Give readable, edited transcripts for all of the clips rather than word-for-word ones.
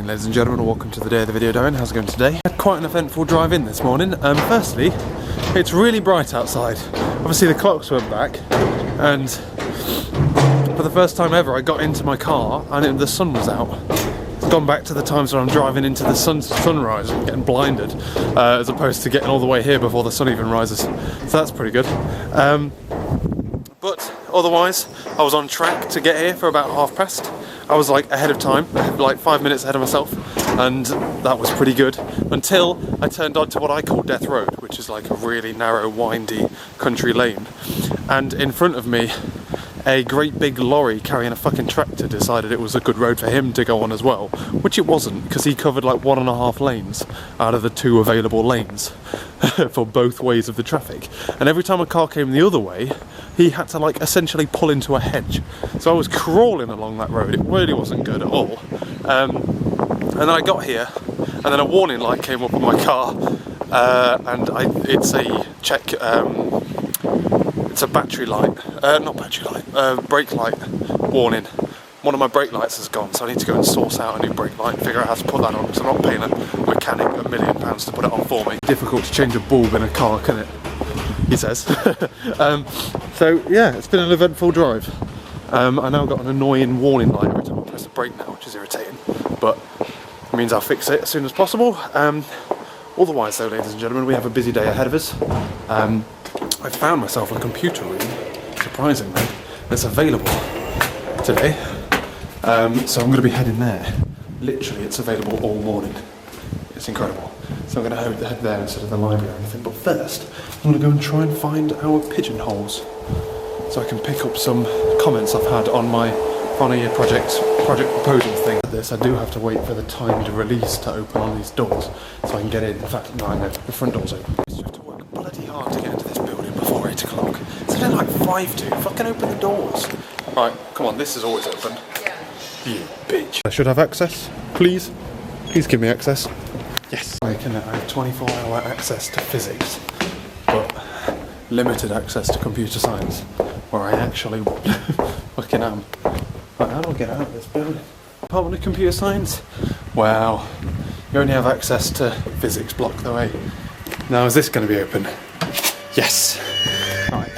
morning, ladies and gentlemen, and welcome to the day of the video diary. How's it going today? Had quite an eventful drive in this morning. Firstly, it's really bright outside. Obviously the clocks went back, and for the first time ever I got into my car and the sun was out. It's gone back to the times when I'm driving into the sunrise and getting blinded, as opposed to getting all the way here before the sun even rises. So that's pretty good. But otherwise, I was on track to get here for about past. I was like ahead of time, like 5 minutes ahead of myself, and that was pretty good until I turned onto what I call Death Road, which is like a really narrow, windy country lane. And in front of me, a great big lorry carrying a fucking tractor decided it was a good road for him to go on as well, which it wasn't, because he covered like 1.5 lanes out of the 2 available lanes for both ways of the traffic. And every time a car came the other way, he had to like essentially pull into a hedge. So I was crawling along that road. It really wasn't good at all. And then I got here, and then a warning light came up on my car, and it's a check. It's a battery light, not battery light, brake light warning. One of my brake lights has gone, so I need to go and source out a new brake light and figure out how to put that on, because I'm not paying a mechanic £1 million to put it on for me. Difficult to change a bulb in a car, can it? He says. So yeah, it's been an eventful drive. I now got an annoying warning light every time I press the brake now, which is irritating, but it means I'll fix it as soon as possible. Otherwise though, ladies and gentlemen, we have a busy day ahead of us. I found myself a computer room, surprisingly, that's available today. So I'm going to be heading there. Literally, it's available all morning. It's incredible. So I'm going to head there instead of the library or anything. But first, I'm going to go and try and find our pigeonholes, so I can pick up some comments I've had on my final year project proposal thing. This, I do have to wait for the timed release to open on these doors, so I can get in. In fact, no, I know, the front door's open. You have to work bloody hard to get into this building before 8 o'clock. It's only like 5 to. Fucking open the doors. Right, come on, this is always open. Yeah. You bitch. I should have access, please. Please give me access. Yes. I have 24-hour access to physics, but limited access to computer science, where I actually fucking am. Right, how do I get out of this building? Department of Computer Science? Wow. You only have access to physics block though, eh? Now is this going to be open? Yes. Right.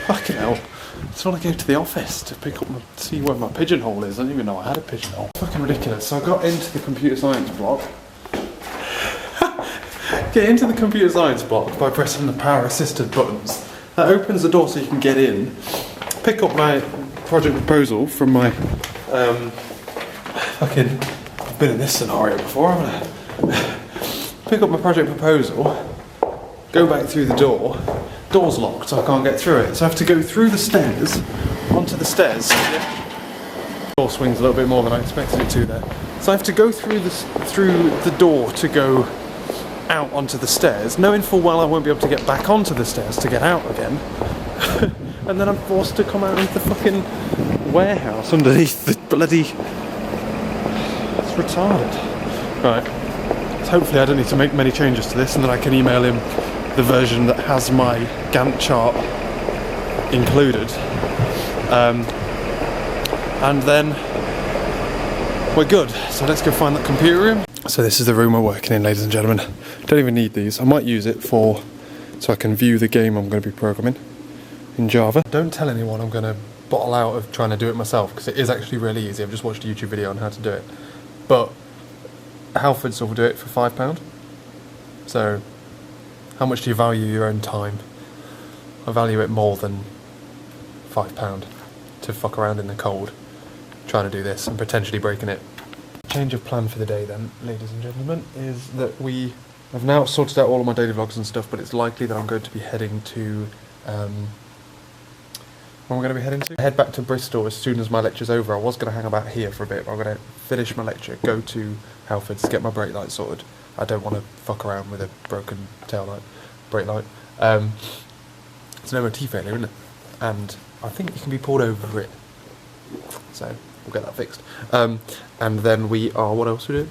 Fucking hell. I just want to go to the office to pick up see where my pigeonhole is. I didn't even know I had a pigeonhole. Fucking ridiculous. So I got into the computer science block. Get into the computer science block by pressing the power assisted buttons. That opens the door so you can get in, pick up my project proposal from my fucking, I've been in this scenario before, haven't I? Pick up my project proposal, go back through the door. Door's locked, so I can't get through it. So I have to go through the stairs, onto the stairs. Door swings a little bit more than I expected it to there. So I have to go through the door to go out onto the stairs, knowing full well I won't be able to get back onto the stairs to get out again. And then I'm forced to come out into the fucking warehouse underneath the bloody... It's retarded. Right. So hopefully I don't need to make many changes to this, and then I can email him the version that has my Gantt chart included. And then we're good. So let's go find that computer room. So this is the room we're working in, ladies and gentlemen. Don't even need these. I might use it so I can view the game I'm going to be programming in Java. Don't tell anyone I'm going to bottle out of trying to do it myself, because it is actually really easy. I've just watched a YouTube video on how to do it. But Halfords will do it for £5. So how much do you value your own time? I value it more than £5 to fuck around in the cold trying to do this and potentially breaking it. Change of plan for the day then, ladies and gentlemen, is that I've now sorted out all of my daily vlogs and stuff, but it's likely that I'm going to be heading to where am I going to be heading to? I head back to Bristol as soon as my lecture's over. I was going to hang about here for a bit, but I'm going to finish my lecture, go to Halfords, get my brake light sorted. I don't want to fuck around with a broken brake light. It's an MOT failure, isn't it? And I think you can be pulled over it. So we'll get that fixed. And then what else are we doing?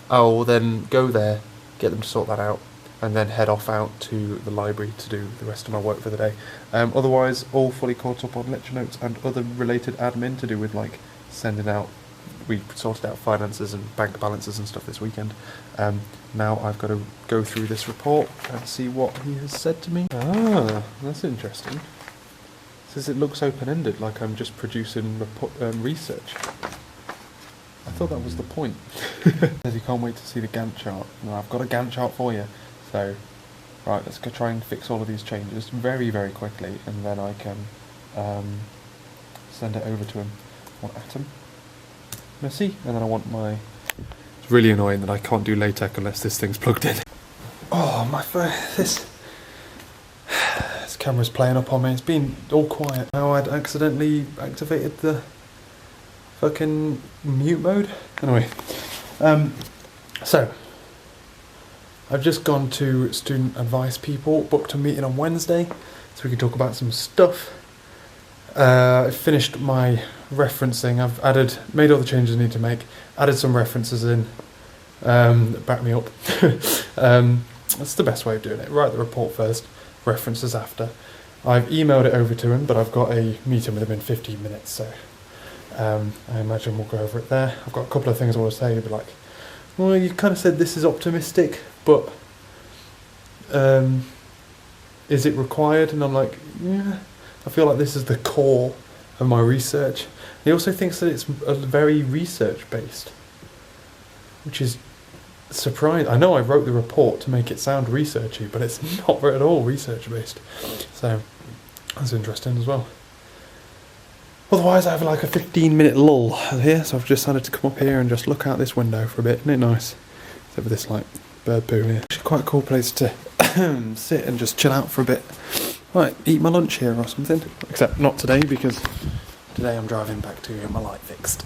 I'll then go there, get them to sort that out, and then head off out to the library to do the rest of my work for the day. Otherwise, all fully caught up on lecture notes and other related admin to do with like sending out we sorted out finances and bank balances and stuff this weekend. Now I've got to go through this report and see what he has said to me. Ah, that's interesting. It says it looks open-ended, like I'm just producing research. I thought that was the point. Says you can't wait to see the Gantt chart. No, I've got a Gantt chart for you. So, right, let's go try and fix all of these changes very, very quickly, and then I can send it over to him. I want Atom, Messi, and then I want my... It's really annoying that I can't do LaTeX unless this thing's plugged in. Oh, my phone, this camera's playing up on me. It's been all quiet. Now I'd accidentally activated the fucking mute mode. Anyway, so I've just gone to student advice people, booked a meeting on Wednesday so we can talk about some stuff. I finished my referencing. I've made all the changes I need to make, added some references in that back me up. That's the best way of doing it. Write the report first, references after. I've emailed it over to him, but I've got a meeting with him in 15 minutes, so I imagine we'll go over it there. I've got a couple of things I want to say, but like, well, you kind of said this is optimistic, but is it required? And I'm like, yeah, I feel like this is the core of my research. He also thinks that it's very research-based, which is surprising. I know I wrote the report to make it sound researchy, but it's not at all research-based. So that's interesting as well. Otherwise, I have like a 15-minute lull here, so I've decided to come up here and just look out this window for a bit. Isn't it nice? Except for this like bird poo here. Actually, quite a cool place to sit and just chill out for a bit. Right, eat my lunch here or something. Except not today, because today I'm driving back to get my light fixed.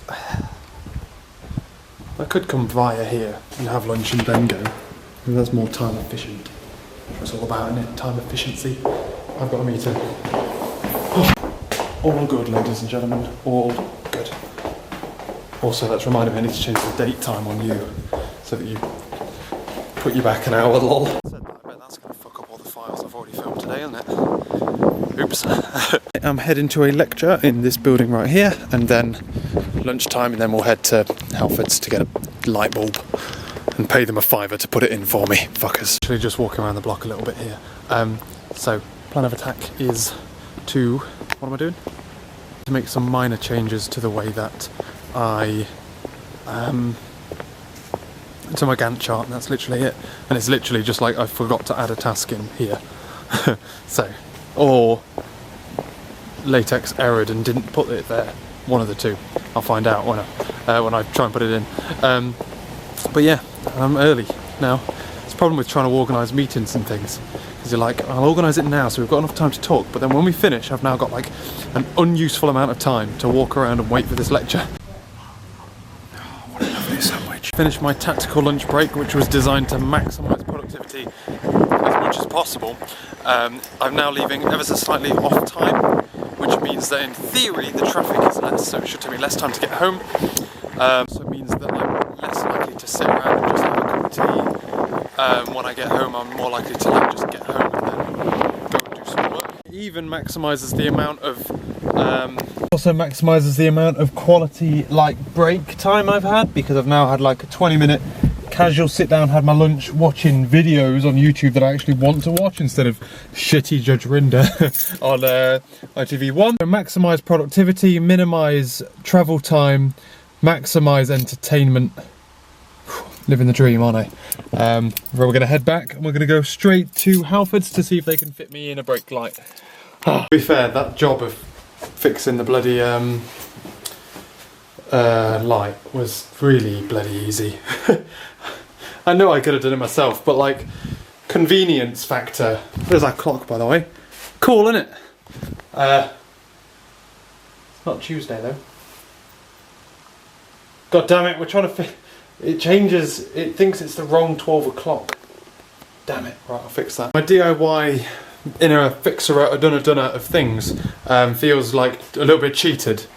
I could come via here and have lunch and then go. And that's more time efficient. It's all about, isn't it? Time efficiency. I've got a meeting. All good, ladies and gentlemen. All good. Also, that's reminded me I need to change the date time on you so that you put you back an hour, lol. I said that, I bet that's going to fuck up all the files I've already filmed today, isn't it? Oops. I'm heading to a lecture in this building right here, and then lunchtime, and then we'll head to Halfords to get a light bulb and pay them a £5 to put it in for me. Fuckers. Actually, just walking around the block a little bit here. So, plan of attack is to... What am I doing? To make some minor changes to the way that I... to my Gantt chart, and that's literally it. And it's literally just like I forgot to add a task in here. So, or LaTeX errored and didn't put it there. One of the two. I'll find out when I try and put it in. But yeah, I'm early now. It's a problem with trying to organise meetings and things. Because you're like, I'll organise it now so we've got enough time to talk, but then when we finish, I've now got like an unuseful amount of time to walk around and wait for this lecture. Oh, what a lovely sandwich. Finished my tactical lunch break, which was designed to maximise productivity as much as possible. I'm now leaving ever so slightly off time, which means that in theory the traffic is less, so it should take me less time to get home. So it means that I'm less likely to sit around and just have a cup of tea. When I get home, I'm more likely to like just get home and then go and do some work. It even maximises the amount of also maximises the amount of quality like break time I've had, because I've now had like a 20-minute casual sit down, had my lunch watching videos on YouTube that I actually want to watch instead of shitty Judge Rinder on ITV1. So maximise productivity, minimise travel time, maximise entertainment. Living the dream, aren't I? We're going to head back and we're going to go straight to Halfords to see if they can fit me in a brake light. To be fair, that job of fixing the bloody light was really bloody easy. I know I could have done it myself, but like, convenience factor. There's our clock, by the way. Cool, isn't it? It's not Tuesday though. God damn it, we're trying to fit. It changes, it thinks it's the wrong 12 o'clock. Damn it. Right, I'll fix that. My DIY inner fixer a dunner of things feels like a little bit cheated,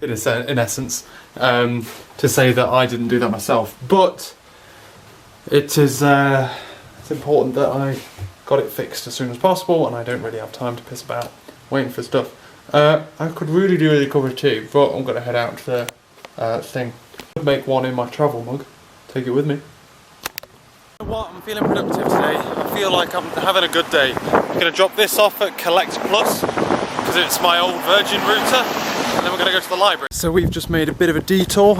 in essence, to say that I didn't do that myself. But it is it's important that I got it fixed as soon as possible, and I don't really have time to piss about waiting for stuff. I could really do with a cup of tea, but I'm going to head out to the thing. Make one in my travel mug, take it with me. You know what, I'm feeling productive today. I feel like I'm having a good day. I'm going to drop this off at Collect Plus, because it's my old Virgin router, and then we're going to go to the library. So we've just made a bit of a detour.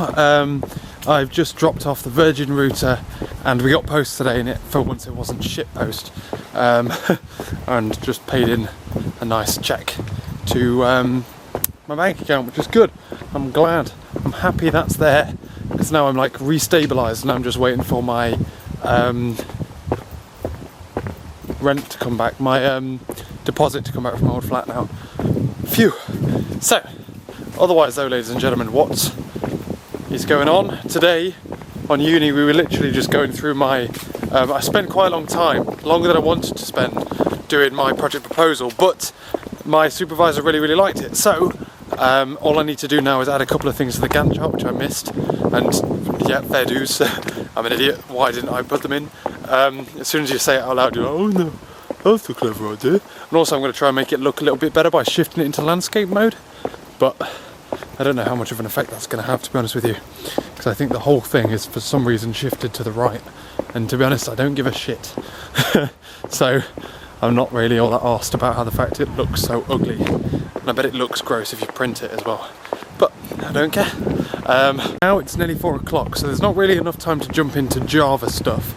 I've just dropped off the Virgin router, and we got post today, and it, for once it wasn't shit post, and just paid in a nice check to my bank account, which is good. I'm glad. I'm happy that's there, because now I'm like restabilised, and I'm just waiting for my rent to come back, my deposit to come back from my old flat now. Phew. So, otherwise though, ladies and gentlemen, what is going on? Today on uni we were literally just going through my, I spent quite a long time, longer than I wanted to spend, doing my project proposal, but my supervisor really liked it. So all I need to do now is add a couple of things to the Gantt chart, which I missed, and yeah, fair dues. I'm an idiot, why didn't I put them in? As soon as you say it out loud, you're like, oh no, that's so clever idea. And also I'm going to try and make it look a little bit better by shifting it into landscape mode, but I don't know how much of an effect that's going to have, to be honest with you, because I think the whole thing is for some reason shifted to the right, and to be honest I don't give a shit. So I'm not really all that arsed about how the fact it looks so ugly, and I bet it looks gross if you print it as well, but I don't care. Now it's nearly 4 o'clock, so there's not really enough time to jump into Java stuff.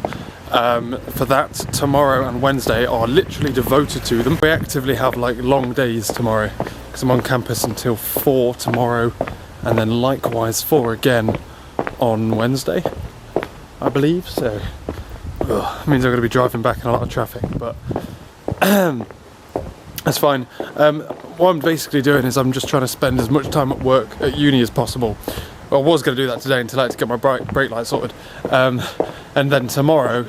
For that, tomorrow and Wednesday are literally devoted to them. We actively have like long days tomorrow, because I'm on campus until 4 tomorrow, and then likewise 4 again on Wednesday, I believe. So it means I'm going to be driving back in a lot of traffic, but that's fine. What I'm basically doing is I'm just trying to spend as much time at work at uni as possible. Well, I was going to do that today until I had to get my brake light sorted, and then tomorrow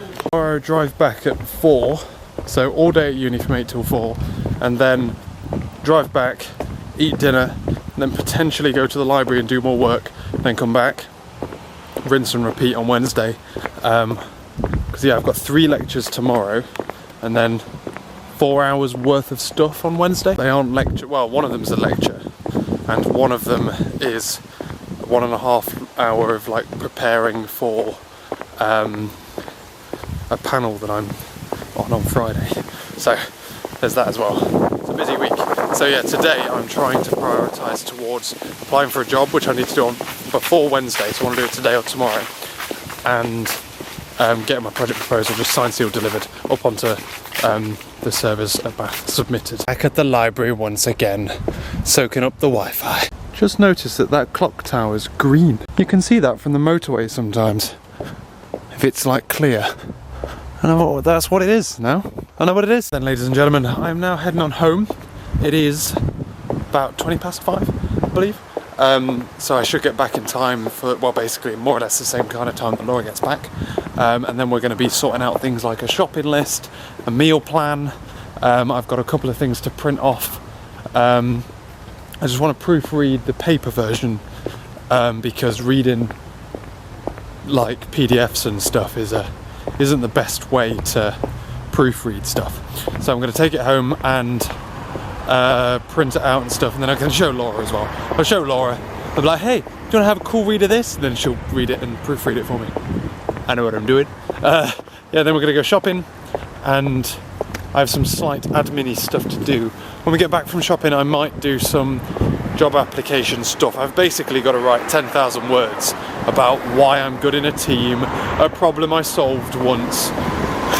drive back at 4, so all day at uni from 8 till 4, and then drive back, eat dinner, and then potentially go to the library and do more work, then come back, rinse and repeat on Wednesday, because yeah, I've got 3 lectures tomorrow, and then 4 hours worth of stuff on Wednesday. They aren't lecture, well, one of them's a lecture, and one of them is 1.5 hour of like preparing for a panel that I'm on Friday. So there's that as well. It's a busy week. So yeah, today I'm trying to prioritise towards applying for a job, which I need to do on before Wednesday, so I want to do it today or tomorrow, and getting my project proposal just signed, sealed, delivered up onto the servers at Bath, submitted. Back at the library once again, soaking up the Wi-Fi. Just noticed that clock tower is green. You can see that from the motorway sometimes, if it's like clear. I know that's what it is now. I know what it is. Then, ladies and gentlemen, I'm now heading on home. It is about 5:20, I believe. So I should get back in time for, well, basically more or less the same kind of time that Laura gets back. And then we're going to be sorting out things like a shopping list, a meal plan. I've got a couple of things to print off. I just want to proofread the paper version, because reading like PDFs and stuff isn't the best way to proofread stuff. So I'm going to take it home and print it out and stuff, and then I can show Laura as well. I'll show Laura, I'll be like, hey, do you want to have a cool read of this? And then she'll read it and proofread it for me. I know what I'm doing. Yeah, then we're going to go shopping, and I have some slight admin-y stuff to do. When we get back from shopping, I might do some job application stuff. I've basically got to write 10,000 words about why I'm good in a team, a problem I solved once,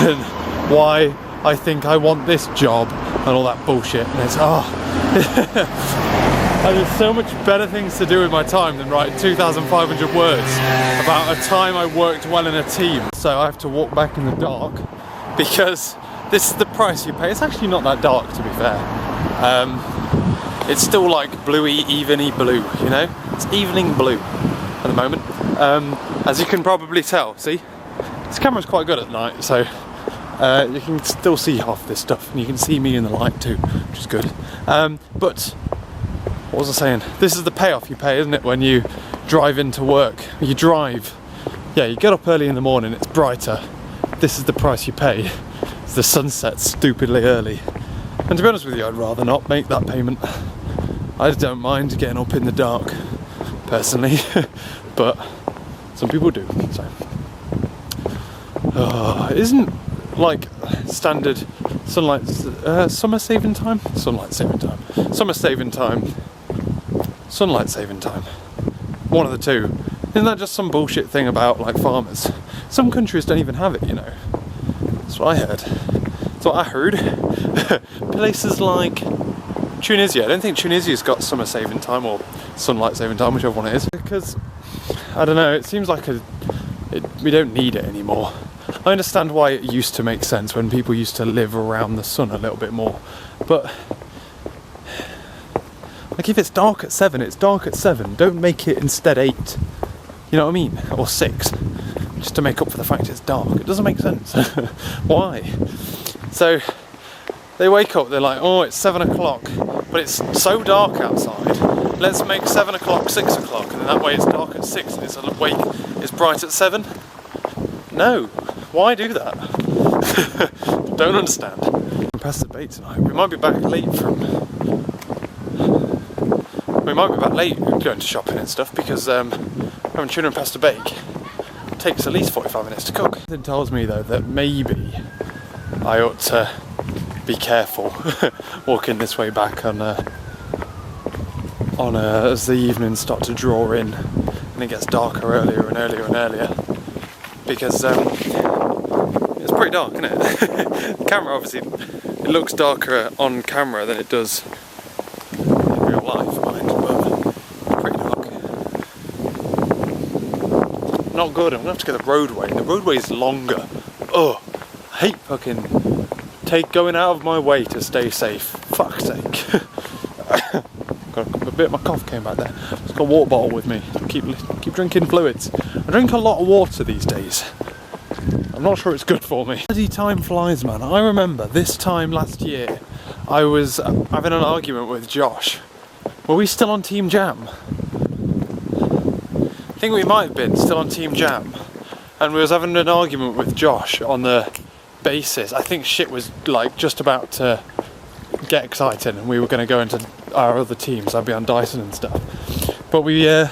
and why I think I want this job, and all that bullshit. And it's, and there's so much better things to do with my time than write 2,500 words about a time I worked well in a team. So I have to walk back in the dark, because this is the price you pay. It's actually not that dark, to be fair. It's still like bluey, even-y blue, you know? It's evening blue at the moment. As you can probably tell, see? This camera's quite good at night, so you can still see half this stuff, and you can see me in the light too, which is good. But, what was I saying? This is the payoff you pay, isn't it, when you drive into work? You drive, yeah, you get up early in the morning, it's brighter. This is the price you pay. The sun sets stupidly early, and to be honest with you, I'd rather not make that payment. I don't mind getting up in the dark personally, but Some people do. So, isn't like standard sunlight summer saving time? Sunlight saving time. Summer saving time. Sunlight saving time. One of the two. Isn't that just some bullshit thing about like farmers? Some countries don't even have it, you know. That's what I heard. That's what I heard. Places like Tunisia. I don't think Tunisia's got summer saving time or sunlight saving time, whichever one it is. Because, I don't know, it seems like we don't need it anymore. I understand why it used to make sense when people used to live around the sun a little bit more. But, like if it's dark at 7, it's dark at 7. Don't make it instead 8. You know what I mean? Or 6. Just to make up for the fact it's dark. It doesn't make sense. Why? So, they wake up, they're like, oh, it's 7 o'clock, but it's so dark outside. Let's make 7 o'clock 6 o'clock, and then that way it's dark at 6 and it's bright at 7. No, why do that? Don't understand. We're past the bait tonight. We might be back late going to shopping and stuff because having tuna and pasta bake takes at least 45 minutes to cook. Something tells me though that maybe I ought to be careful walking this way back as the evenings start to draw in and it gets darker earlier and earlier and earlier, because it's pretty dark, isn't it? The camera, obviously, it looks darker on camera than it does in real life, mind, but pretty dark. Not good. I'm gonna have to get the roadway. The roadway is longer. Oh, I hate fucking going out of my way to stay safe. Fuck's sake. Got a bit of my cough came back there. I've got a water bottle with me. Keep drinking fluids. I drink a lot of water these days. I'm not sure it's good for me. Bloody time flies, man. I remember this time last year, I was having an argument with Josh. Were we still on Team Jam? I think we might have been still on Team Jam. And we was having an argument with Josh on the basis, I think shit was like just about to get exciting and we were going to go into our other teams. I'd be on Dyson and stuff, but we had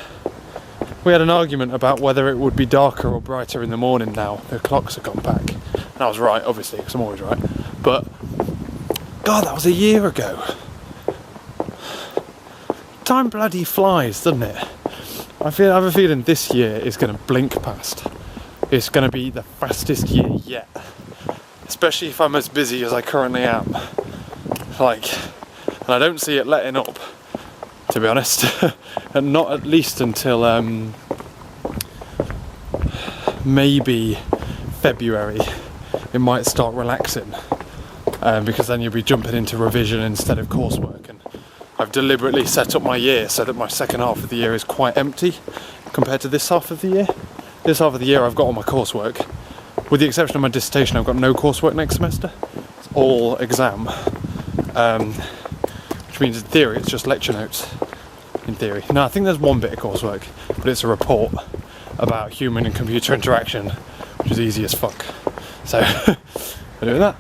an argument about whether it would be darker or brighter in the morning now the clocks have gone back, and I was right, obviously, because I'm always right, but god, that was a year ago. Time bloody flies, doesn't it? I have a feeling this year is going to blink past. It's going to be the fastest year yet. Especially if I'm as busy as I currently am. And I don't see it letting up, to be honest. And not at least until maybe February. It might start relaxing. Because then you'll be jumping into revision instead of coursework. And I've deliberately set up my year so that my second half of the year is quite empty compared to this half of the year. This half of the year I've got all my coursework. With the exception of my dissertation, I've got no coursework next semester. It's all exam. Which means in theory it's just lecture notes. In theory. No, I think there's one bit of coursework, but it's a report about human and computer interaction, which is easy as fuck. So, we're doing that.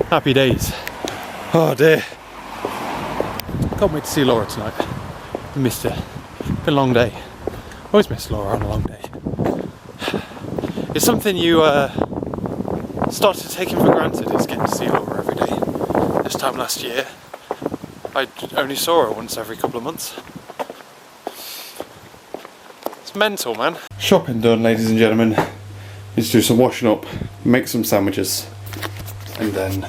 Happy days. Oh dear. Can't wait to see Laura tonight. I missed her. Been a long day. Always miss Laura on a long day. It's something you start to take for granted, is getting to see Laura every day. This time last year, I only saw her once every couple of months. It's mental, man. Shopping done, ladies and gentlemen. Need to do some washing up, make some sandwiches, and then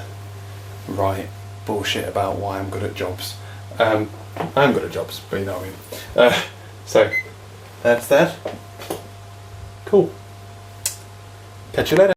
write bullshit about why I'm good at jobs. I am good at jobs, but you know what I mean. So, that's that. Cool. Catch you later.